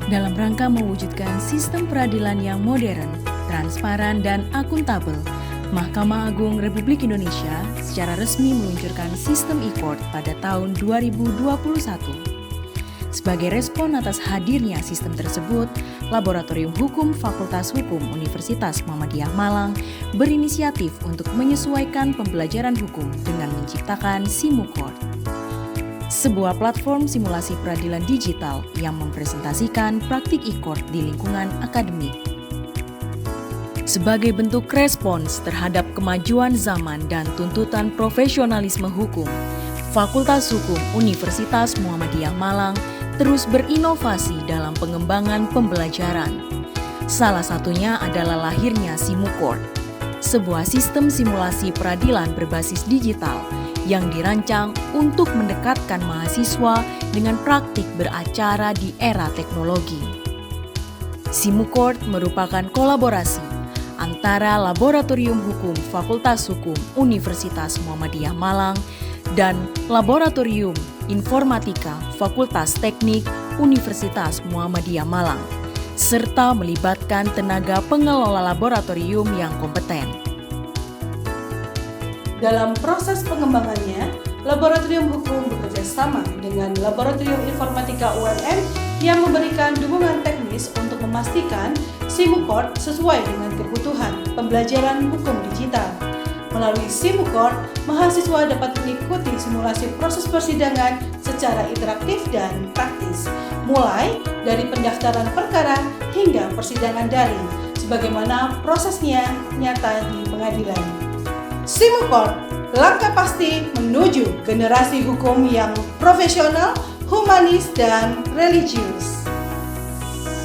Dalam rangka mewujudkan sistem peradilan yang modern, transparan, dan akuntabel, Mahkamah Agung Republik Indonesia secara resmi meluncurkan sistem e-court pada tahun 2021. Sebagai respon atas hadirnya sistem tersebut, Laboratorium Hukum Fakultas Hukum Universitas Muhammadiyah Malang berinisiatif untuk menyesuaikan pembelajaran hukum dengan menciptakan SIMU-Court, sebuah platform simulasi peradilan digital yang mempresentasikan praktik e-court di lingkungan akademik. Sebagai bentuk respons terhadap kemajuan zaman dan tuntutan profesionalisme hukum, Fakultas Hukum Universitas Muhammadiyah Malang terus berinovasi dalam pengembangan pembelajaran. Salah satunya adalah lahirnya SIMU-Court, sebuah sistem simulasi peradilan berbasis digital yang dirancang untuk mendekatkan mahasiswa dengan praktik beracara di era teknologi. SIMU-Court merupakan kolaborasi antara Laboratorium Hukum Fakultas Hukum Universitas Muhammadiyah Malang dan Laboratorium Informatika Fakultas Teknik Universitas Muhammadiyah Malang, serta melibatkan tenaga pengelola laboratorium yang kompeten. Dalam proses pengembangannya, Laboratorium Hukum bekerja sama dengan Laboratorium Informatika UMM yang memberikan dukungan teknis untuk memastikan SIMU-Court sesuai dengan kebutuhan pembelajaran hukum digital. Melalui SIMU-Court, mahasiswa dapat mengikuti simulasi proses persidangan secara interaktif dan praktis, mulai dari pendaftaran perkara hingga persidangan daring, sebagaimana prosesnya nyata di pengadilan. SIMU-Court, langkah pasti menuju generasi hukum yang profesional, humanis, dan religius.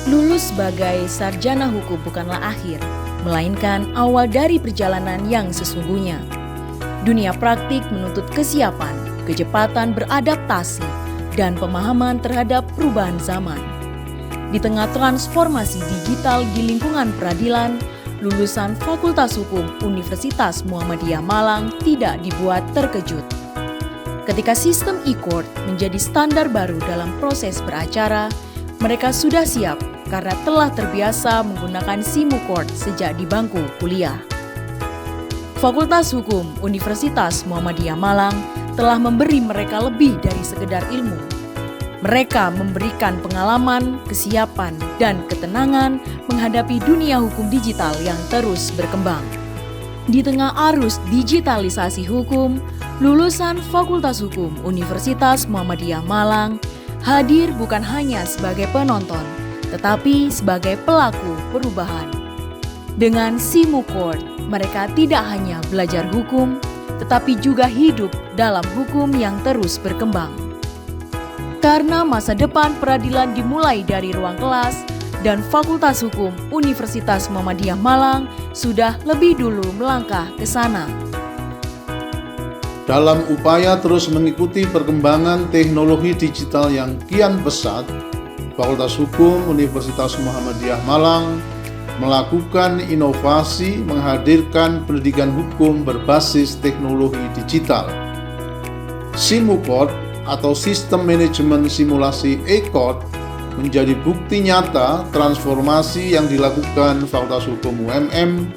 Lulus sebagai sarjana hukum bukanlah akhir, melainkan awal dari perjalanan yang sesungguhnya. Dunia praktik menuntut kesiapan, kecepatan beradaptasi, dan pemahaman terhadap perubahan zaman. Di tengah transformasi digital di lingkungan peradilan, lulusan Fakultas Hukum Universitas Muhammadiyah Malang tidak dibuat terkejut. Ketika sistem e-court menjadi standar baru dalam proses beracara, mereka sudah siap karena telah terbiasa menggunakan SIMU-Court sejak di bangku kuliah. Fakultas Hukum Universitas Muhammadiyah Malang telah memberi mereka lebih dari sekedar ilmu. Mereka memberikan pengalaman, kesiapan, dan ketenangan menghadapi dunia hukum digital yang terus berkembang. Di tengah arus digitalisasi hukum, lulusan Fakultas Hukum Universitas Muhammadiyah Malang hadir bukan hanya sebagai penonton, tetapi sebagai pelaku perubahan. Dengan SIMU-Court, mereka tidak hanya belajar hukum, tetapi juga hidup dalam hukum yang terus berkembang. Karena masa depan peradilan dimulai dari ruang kelas, dan Fakultas Hukum Universitas Muhammadiyah Malang sudah lebih dulu melangkah ke sana. Dalam upaya terus mengikuti perkembangan teknologi digital yang kian pesat, Fakultas Hukum Universitas Muhammadiyah Malang melakukan inovasi menghadirkan pendidikan hukum berbasis teknologi digital. SIMU-Court atau Sistem Manajemen Simulasi e-Court menjadi bukti nyata transformasi yang dilakukan Fakultas Hukum UMM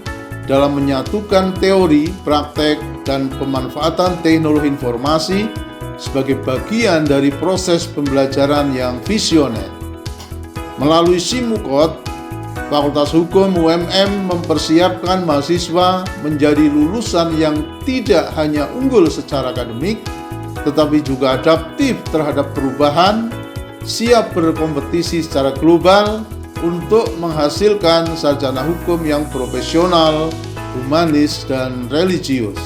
dalam menyatukan teori, praktek, dan pemanfaatan teknologi informasi sebagai bagian dari proses pembelajaran yang visioner. Melalui SIMU-Court, Fakultas Hukum UMM mempersiapkan mahasiswa menjadi lulusan yang tidak hanya unggul secara akademik, tetapi juga adaptif terhadap perubahan, siap berkompetisi secara global untuk menghasilkan sarjana hukum yang profesional, humanis, dan religius.